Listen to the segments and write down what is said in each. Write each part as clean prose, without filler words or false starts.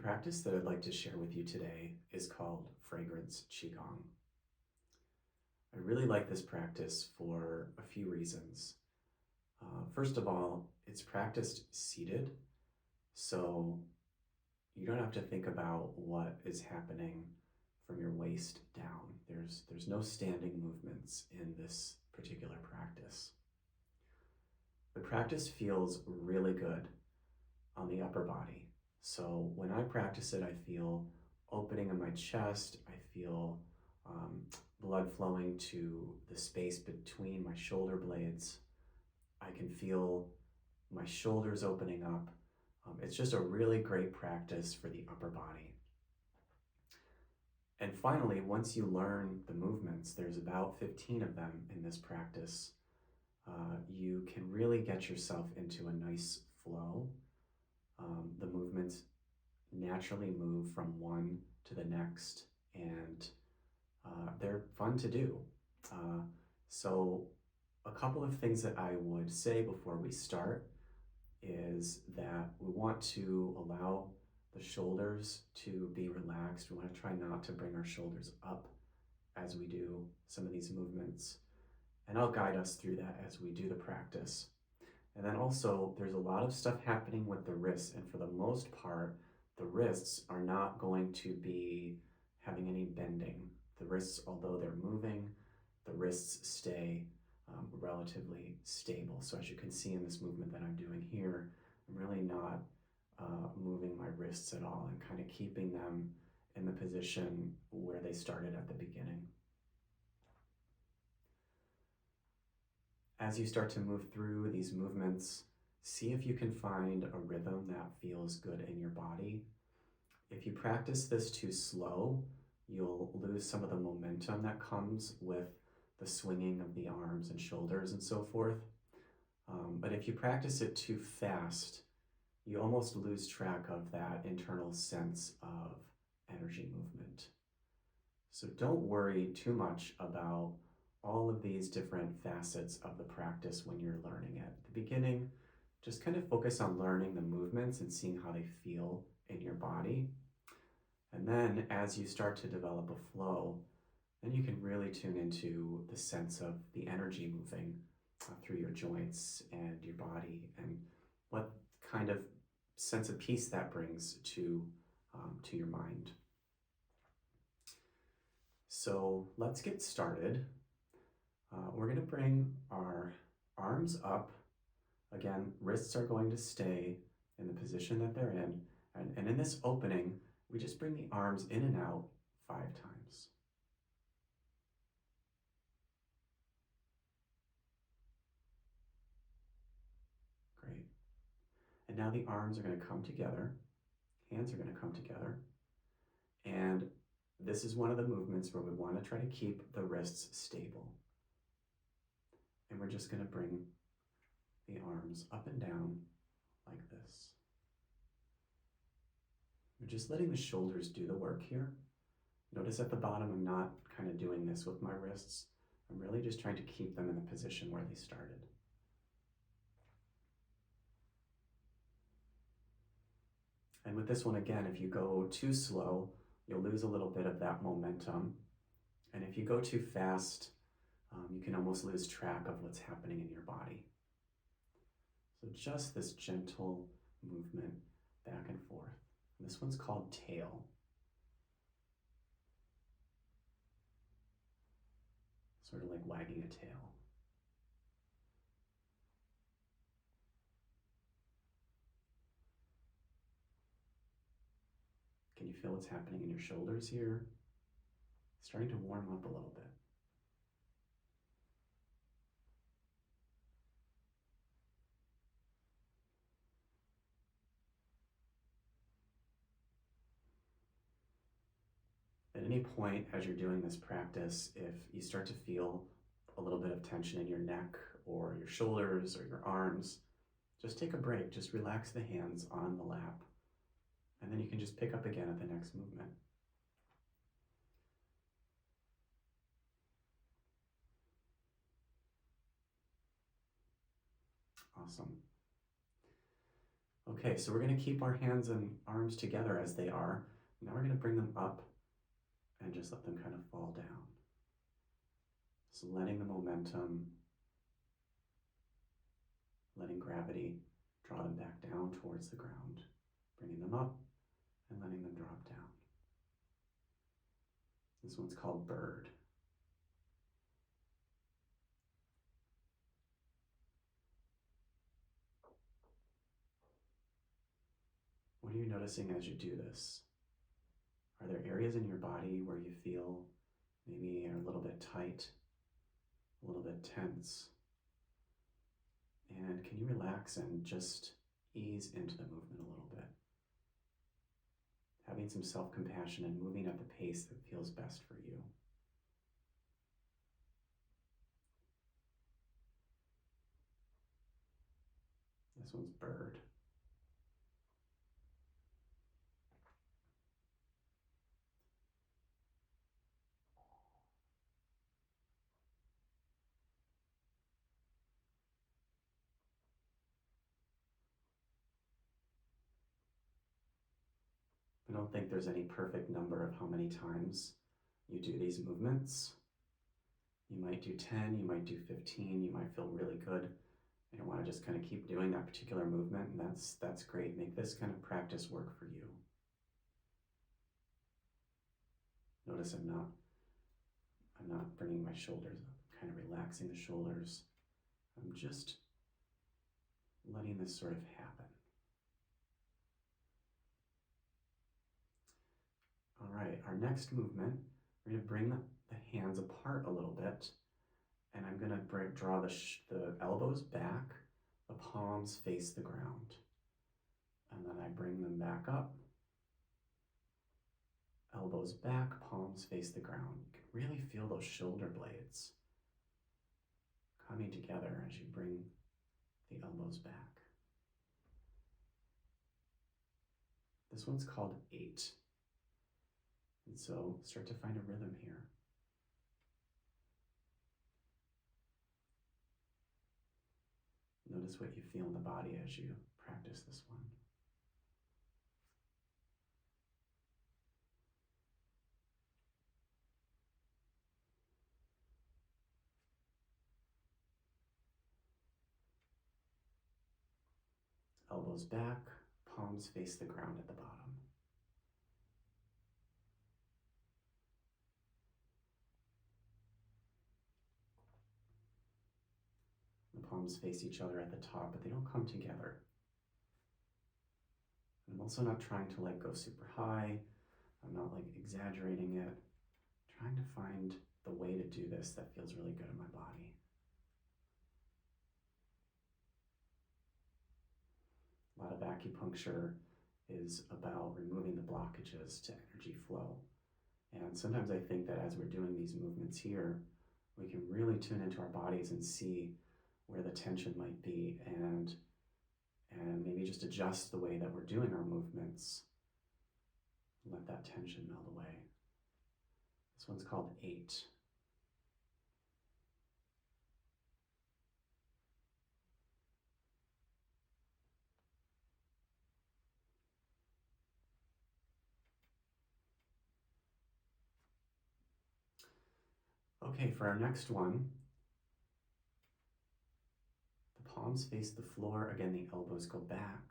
practice that I'd like to share with you today is called Fragrance Qigong. I really like this practice for a few reasons. First of all, it's practiced seated, so you don't have to think about what is happening from your waist down. There's no standing movements in this particular practice. The practice feels really good on the upper body. So when I practice it, I feel opening in my chest. I feel blood flowing to the space between my shoulder blades. I can feel my shoulders opening up. It's just a really great practice for the upper body. And finally, once you learn the movements, there's about 15 of them in this practice, you can really get yourself into a nice flow. The movements naturally move from one to the next, and they're fun to do. So a couple of things that I would say before we start is that we want to allow the shoulders to be relaxed. We want to try not to bring our shoulders up as we do some of these movements. And I'll guide us through that as we do the practice. And then also, there's a lot of stuff happening with the wrists, and for the most part, the wrists are not going to be having any bending. The wrists, although they're moving, the wrists stay relatively stable. So as you can see in this movement that I'm doing here, I'm really not moving my wrists at all. I'm kind of keeping them in the position where they started at the beginning. As you start to move through these movements, see if you can find a rhythm that feels good in your body. If you practice this too slow, you'll lose some of the momentum that comes with the swinging of the arms and shoulders and so forth. But if you practice it too fast, you almost lose track of that internal sense of energy movement. So don't worry too much about all of these different facets of the practice when you're learning it. At the beginning, just kind of focus on learning the movements and seeing how they feel in your body. And then as you start to develop a flow, then you can really tune into the sense of the energy moving through your joints and your body, and what kind of sense of peace that brings to your mind. So let's get started. We're going to bring our arms up. Again, wrists are going to stay in the position that they're in. And in this opening, we just bring the arms in and out 5 times. Great. And now the arms are going to come together. Hands are going to come together. And this is one of the movements where we want to try to keep the wrists stable. And we're just going to bring the arms up and down like this. We're just letting the shoulders do the work here. Notice at the bottom, I'm not kind of doing this with my wrists. I'm really just trying to keep them in the position where they started. And with this one, again, if you go too slow, you'll lose a little bit of that momentum. And if you go too fast, you can almost lose track of what's happening in your body. So just this gentle movement back and forth. And this one's called tail. Sort of like wagging a tail. Can you feel what's happening in your shoulders here? Starting to warm up a little bit. At any point as you're doing this practice, if you start to feel a little bit of tension in your neck or your shoulders or your arms, just take a break. Just relax the hands on the lap. And then you can just pick up again at the next movement. Awesome. Okay, so we're going to keep our hands and arms together as they are. Now we're going to bring them up and just let them kind of fall down. So letting the momentum, letting gravity draw them back down towards the ground, bringing them up and letting them drop down. This one's called bird. What are you noticing as you do this? Are there areas in your body where you feel maybe a little bit tight, a little bit tense? And can you relax and just ease into the movement a little bit? Having some self-compassion and moving at the pace that feels best for you. This one's bird. I don't think there's any perfect number of how many times you do these movements. You might do 10, you might do 15, you might feel really good and you want to just kind of keep doing that particular movement, and that's great. Make this kind of practice work for you. Notice I'm not bringing my shoulders up, I'm kind of relaxing the shoulders. I'm just letting this sort of happen. All right, our next movement, we're going to bring the hands apart a little bit, and I'm going to draw the elbows back, the palms face the ground, and then I bring them back up, elbows back, palms face the ground. You can really feel those shoulder blades coming together as you bring the elbows back. This one's called 8. And so start to find a rhythm here. Notice what you feel in the body as you practice this one. Elbows back, palms face the ground at the bottom. The palms face each other at the top, but they don't come together. I'm also not trying to go super high. I'm not exaggerating it. I'm trying to find the way to do this that feels really good in my body. A lot of acupuncture is about removing the blockages to energy flow. And sometimes I think that as we're doing these movements here, we can really tune into our bodies and see where the tension might be, and maybe just adjust the way that we're doing our movements. Let that tension melt away. This one's called 8. Okay, for our next one, the palms face the floor. Again, the elbows go back.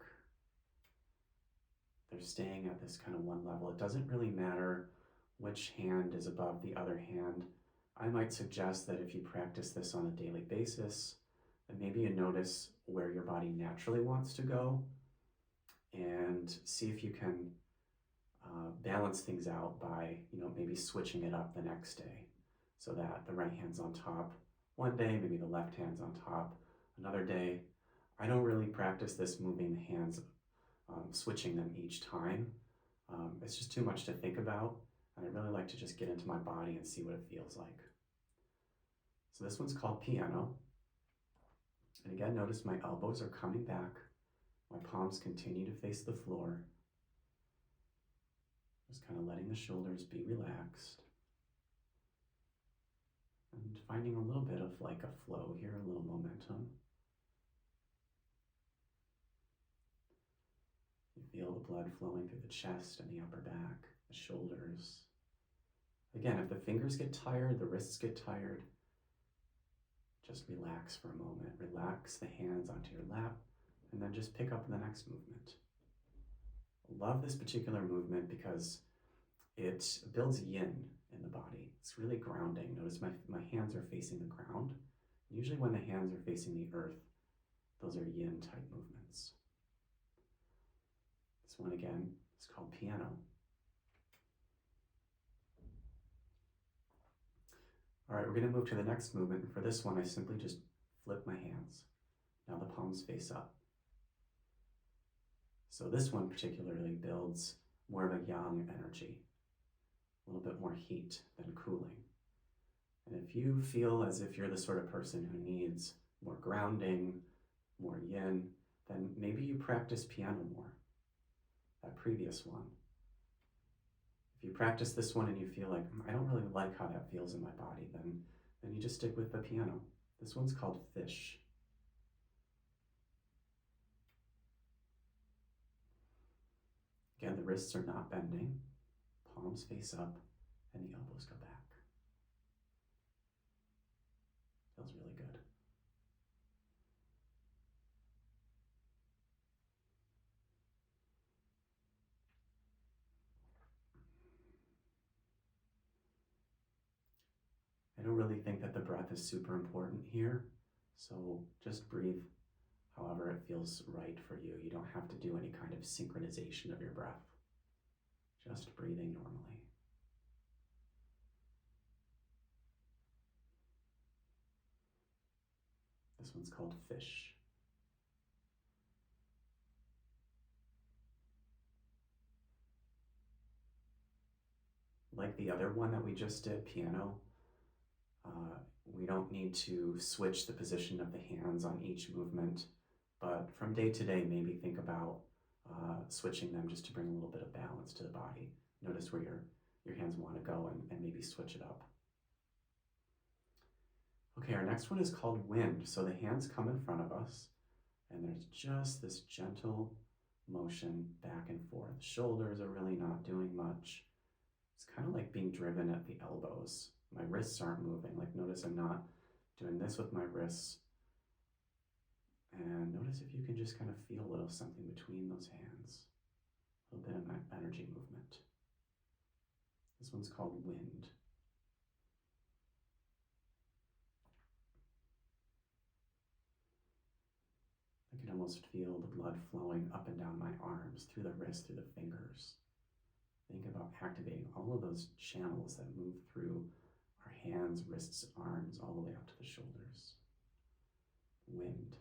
They're staying at this kind of one level. It doesn't really matter which hand is above the other hand. I might suggest that if you practice this on a daily basis, then maybe you notice where your body naturally wants to go and see if you can balance things out by, maybe switching it up the next day so that the right hand's on top one day, maybe the left hand's on top another day. I don't really practice this moving the hands, switching them each time. It's just too much to think about, and I really like to just get into my body and see what it feels like. So this one's called piano. And again, notice my elbows are coming back. My palms continue to face the floor. Just kind of letting the shoulders be relaxed. And finding a little bit of a flow here, a little momentum. Feel the blood flowing through the chest and the upper back, the shoulders. Again, if the fingers get tired, the wrists get tired, just relax for a moment. Relax the hands onto your lap, and then just pick up the next movement. Love this particular movement because it builds yin in the body. It's really grounding. Notice my hands are facing the ground. Usually when the hands are facing the earth, those are yin type movements. This one again is called piano. All right, we're going to move to the next movement. And for this one, I simply just flip my hands. Now the palms face up. So this one particularly builds more of a yang energy, a little bit more heat than cooling. And if you feel as if you're the sort of person who needs more grounding, more yin, then maybe you practice piano more, that previous one. If you practice this one and you feel like, I don't really like how that feels in my body, then you just stick with the piano. This one's called fish. Again, the wrists are not bending, palms face up, and the elbows go back. Feels really good. I don't really think that the breath is super important here, so just breathe however it feels right for you. You don't have to do any kind of synchronization of your breath. Just breathing normally. This one's called fish. Like the other one that we just did, piano, we don't need to switch the position of the hands on each movement, but from day to day, maybe think about switching them just to bring a little bit of balance to the body. Notice where your hands want to go and maybe switch it up. Okay, our next one is called wind. So the hands come in front of us, and there's just this gentle motion back and forth. Shoulders are really not doing much. It's kind of like being driven at the elbows. My wrists aren't moving. Like notice I'm not doing this with my wrists. And notice if you can just kind of feel a little something between those hands. A little bit of energy movement. This one's called wind. I can almost feel the blood flowing up and down my arms, through the wrist, through the fingers. Think about activating all of those channels that move through our hands, wrists, arms, all the way up to the shoulders. Wind.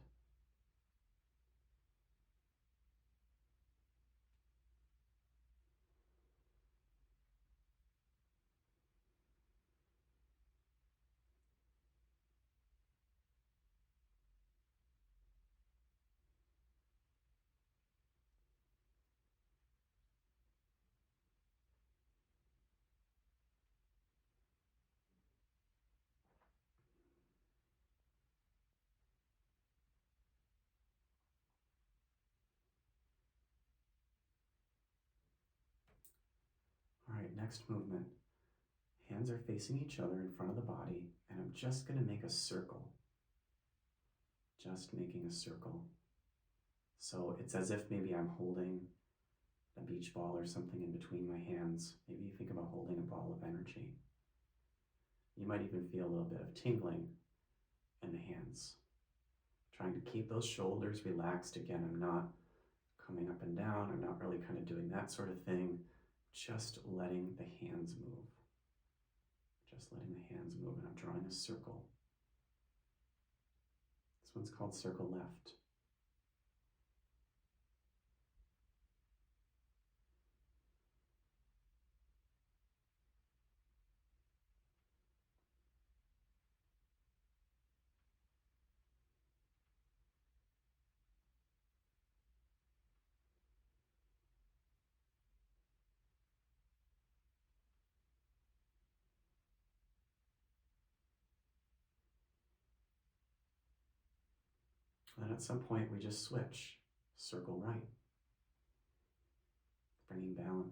All right, next movement. Hands are facing each other in front of the body, and I'm just going to make a circle. Just making a circle. So it's as if maybe I'm holding a beach ball or something in between my hands. Maybe you think about holding a ball of energy. You might even feel a little bit of tingling in the hands. Trying to keep those shoulders relaxed. Again, I'm not coming up and down. I'm not really kind of doing that sort of thing. Just letting the hands move. Just letting the hands move, and I'm drawing a circle. This one's called circle left. And at some point we just switch, circle right.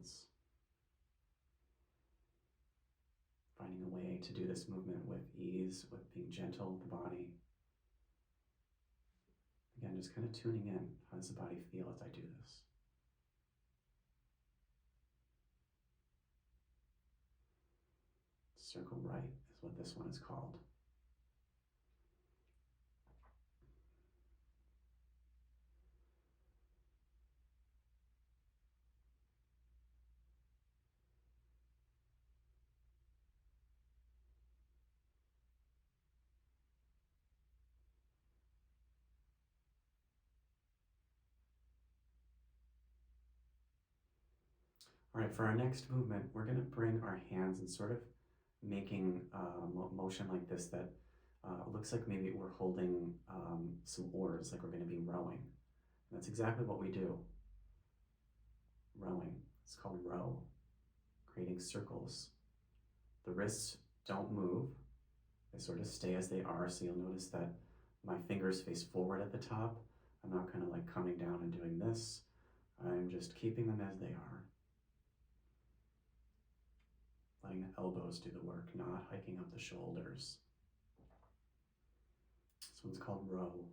balance. Finding a way to do this movement with ease, with being gentle with the body. Again, just kind of tuning in. How does the body feel as I do this? Circle right is what this one is called. All right, for our next movement, we're going to bring our hands and sort of making motion like this that looks like maybe we're holding some oars, like we're going to be rowing. And that's exactly what we do. Rowing. It's called row, creating circles. The wrists don't move. They sort of stay as they are, so you'll notice that my fingers face forward at the top. I'm not kind of like coming down and doing this. I'm just keeping them as they are. Letting the elbows do the work, not hiking up the shoulders. This one's called row.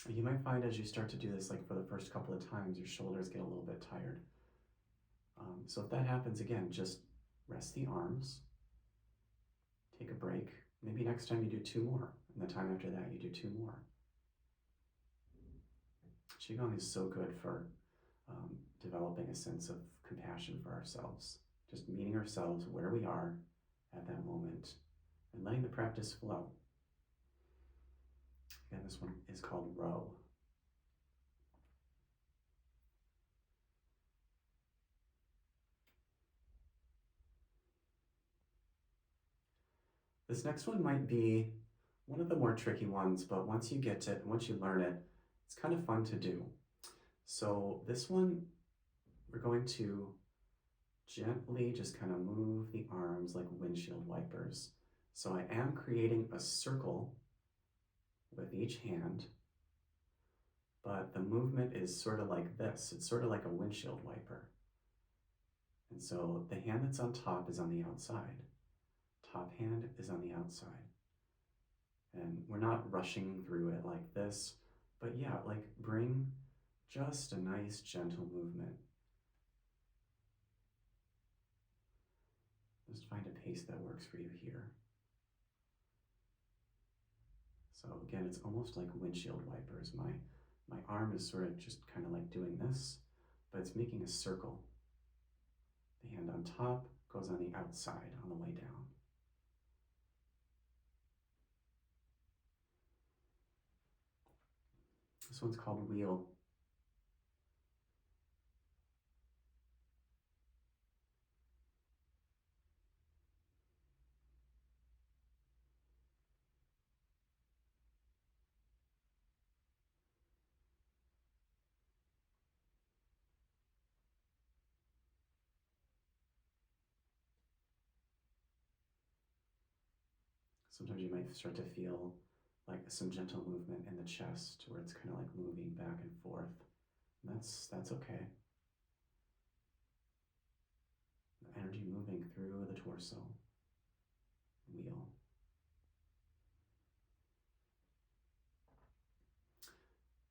You might find as you start to do this, like for the first couple of times, your shoulders get a little bit tired. So if that happens, again, just rest the arms, take a break. Maybe next time you do 2 more, and the time after that you do 2 more. Qigong is so good for developing a sense of compassion for ourselves, just meeting ourselves where we are at that moment and letting the practice flow. Again, this one is called row. This next one might be one of the more tricky ones, but once you get it, once you learn it, it's kind of fun to do. So this one, we're going to gently just kind of move the arms like windshield wipers. So I am creating a circle with each hand, but the movement is sort of like this. It's sort of like a windshield wiper. And so the hand that's on top is on the outside. Top hand is on the outside. And we're not rushing through it like this, but yeah, like bring just a nice gentle movement. Just find a pace that works for you here. So again, it's almost like windshield wipers. My arm is sort of just kind of like doing this, but it's making a circle. The hand on top goes on the outside on the way down. This one's called wheel. Sometimes you might start to feel like some gentle movement in the chest where it's kind of like moving back and forth. And that's okay. The energy moving through the torso. Wheel.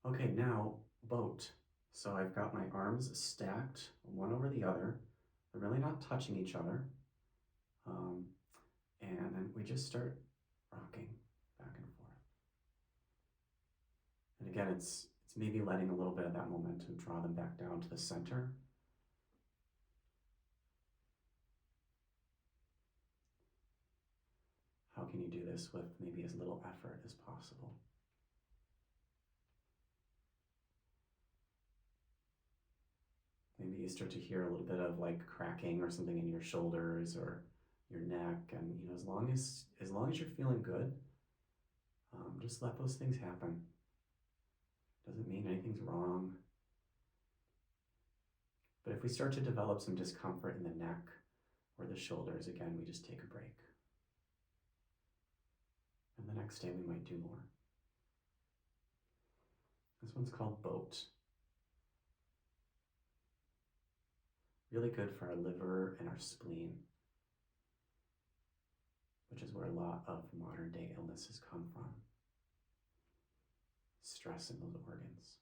Okay, now boat. So I've got my arms stacked one over the other. They're really not touching each other. And then we just start rocking back and forth. And again, it's maybe letting a little bit of that momentum draw them back down to the center. How can you do this with maybe as little effort as possible? Maybe you start to hear a little bit of like cracking or something in your shoulders or your neck, and as long as you're feeling good, just let those things happen. Doesn't mean anything's wrong. But if we start to develop some discomfort in the neck or the shoulders, again, we just take a break. And the next day we might do more. This one's called boat. Really good for our liver and our spleen, which is where a lot of modern day illnesses come from. Stress in those organs.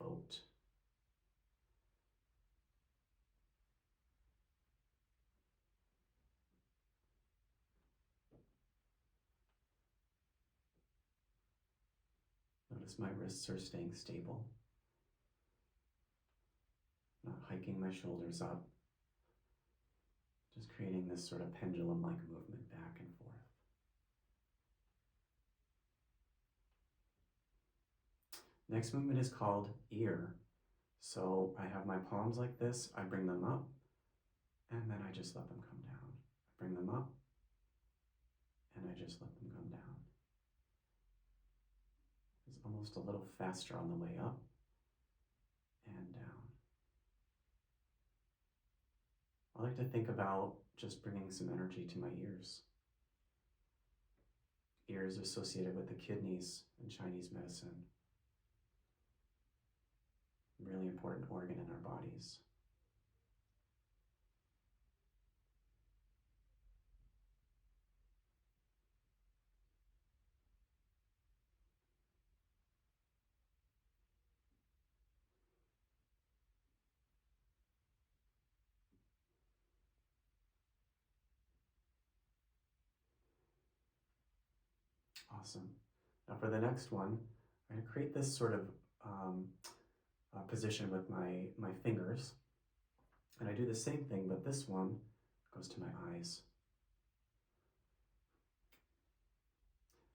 Boat. Notice my wrists are staying stable. Not hiking my shoulders up. Just creating this sort of pendulum-like movement back and forth. Next movement is called ear. So I have my palms like this, I bring them up, and then I just let them come down. I bring them up, and I just let them come down. It's almost a little faster on the way up and down. I like to think about just bringing some energy to my ears. Ears associated with the kidneys in Chinese medicine. Really important organ in our bodies. Awesome. Now for the next one, I'm going to create this sort of position with my fingers. And I do the same thing, but this one goes to my eyes.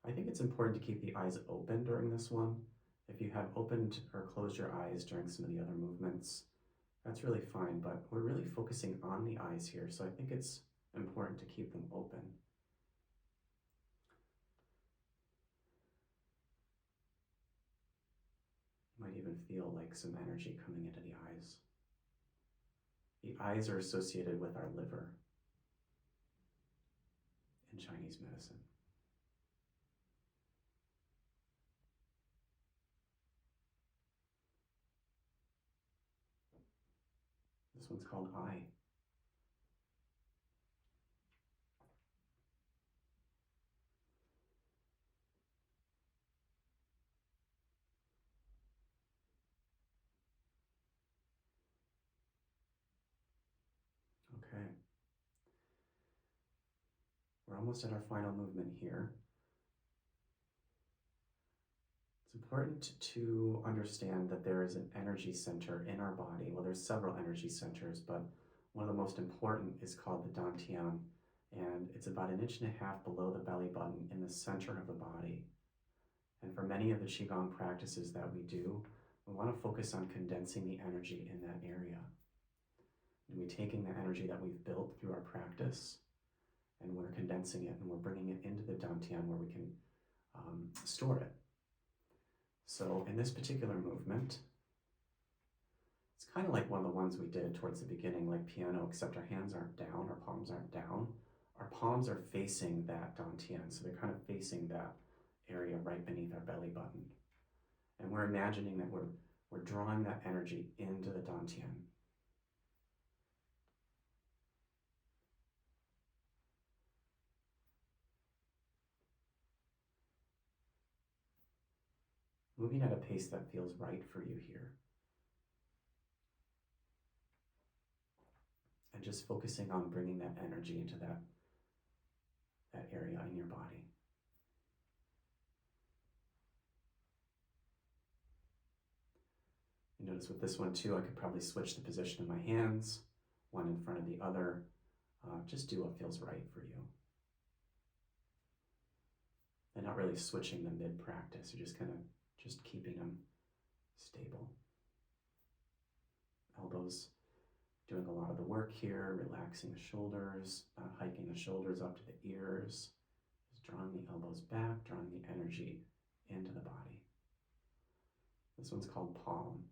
I think it's important to keep the eyes open during this one. If you have opened or closed your eyes during some of the other movements, that's really fine, but we're really focusing on the eyes here, so I think it's important to keep them open. You might even feel like some energy coming into the eyes. The eyes are associated with our liver in Chinese medicine. This one's called eye. Okay. We're almost at our final movement here. It's important to understand that there is an energy center in our body. Well, there's several energy centers, but one of the most important is called the dantian, and it's about 1.5 inches below the belly button in the center of the body. And for many of the Qigong practices that we do, we want to focus on condensing the energy in that area. And we're taking the energy that we've built through our practice, and we're condensing it, and we're bringing it into the dantian where we can store it. So in this particular movement, it's kind of like one of the ones we did towards the beginning, like piano, except our hands aren't down, our palms aren't down. Our palms are facing that dantian, so they're kind of facing that area right beneath our belly button. And we're imagining that we're drawing that energy into the dantian. Moving at a pace that feels right for you here. And just focusing on bringing that energy into that area in your body. You notice with this one too, I could probably switch the position of my hands one in front of the other. Just do what feels right for you. And not really switching them mid-practice. You're just kind of just keeping them stable. Elbows doing a lot of the work here, relaxing the shoulders, not hiking the shoulders up to the ears. Just drawing the elbows back, drawing the energy into the body. This one's called palm.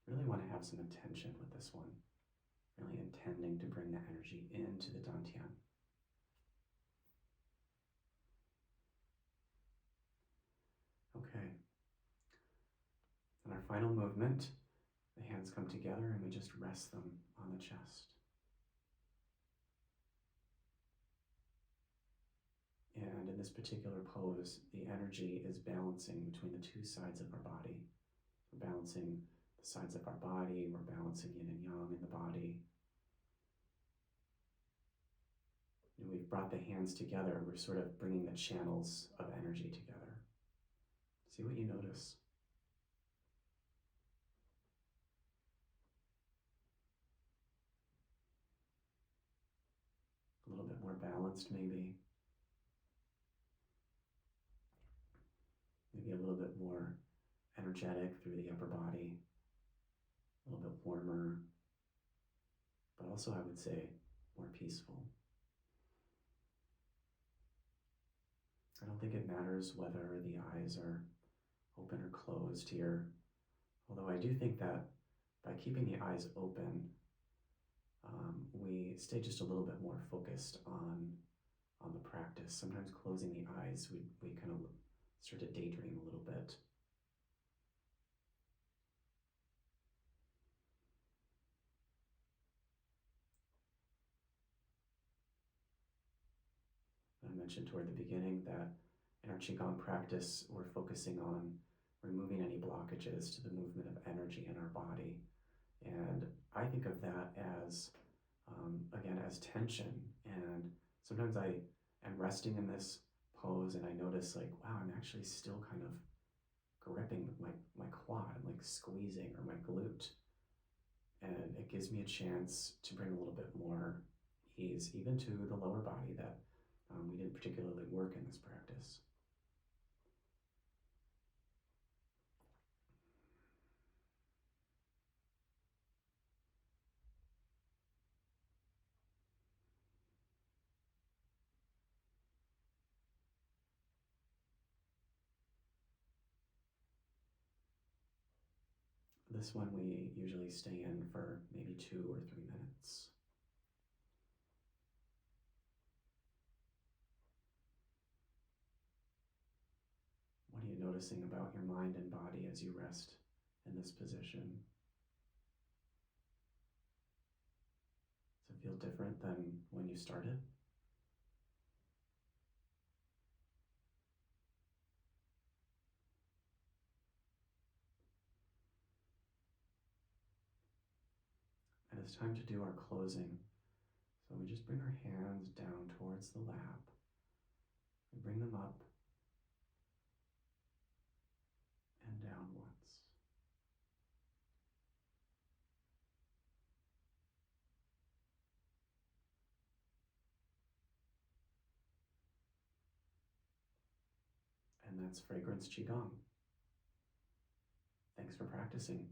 Really want to have some intention with this one. Really intending to bring the energy into the dantian. Okay. And our final movement, the hands come together and we just rest them on the chest. And in this particular pose, the energy is balancing between the two sides of our body. We're balancing the sides of our body, we're balancing yin and yang in the body. And we've brought the hands together, we're sort of bringing the channels of energy together. See what you notice. A little bit more balanced maybe. Maybe a little bit more energetic through the upper body. A little bit warmer, but also I would say more peaceful. I don't think it matters whether the eyes are open or closed here, although I do think that by keeping the eyes open, we stay just a little bit more focused on the practice. Sometimes closing the eyes, we kind of start to daydream a little bit. I mentioned toward the beginning that in our Qigong practice, we're focusing on removing any blockages to the movement of energy in our body. And I think of that as, again, as tension. And sometimes I am resting in this pose and I notice like, wow, I'm actually still kind of gripping my quad, I'm like squeezing, or my glute. And it gives me a chance to bring a little bit more ease, even to the lower body that we didn't particularly work in this practice. This one we usually stay in for maybe 2 or 3 minutes. What are you noticing about your mind and body as you rest in this position? Does it feel different than when you started? And it's time to do our closing. So we just bring our hands down towards the lap. We bring them up and down once. And that's Fragrance Qigong. Thanks for practicing.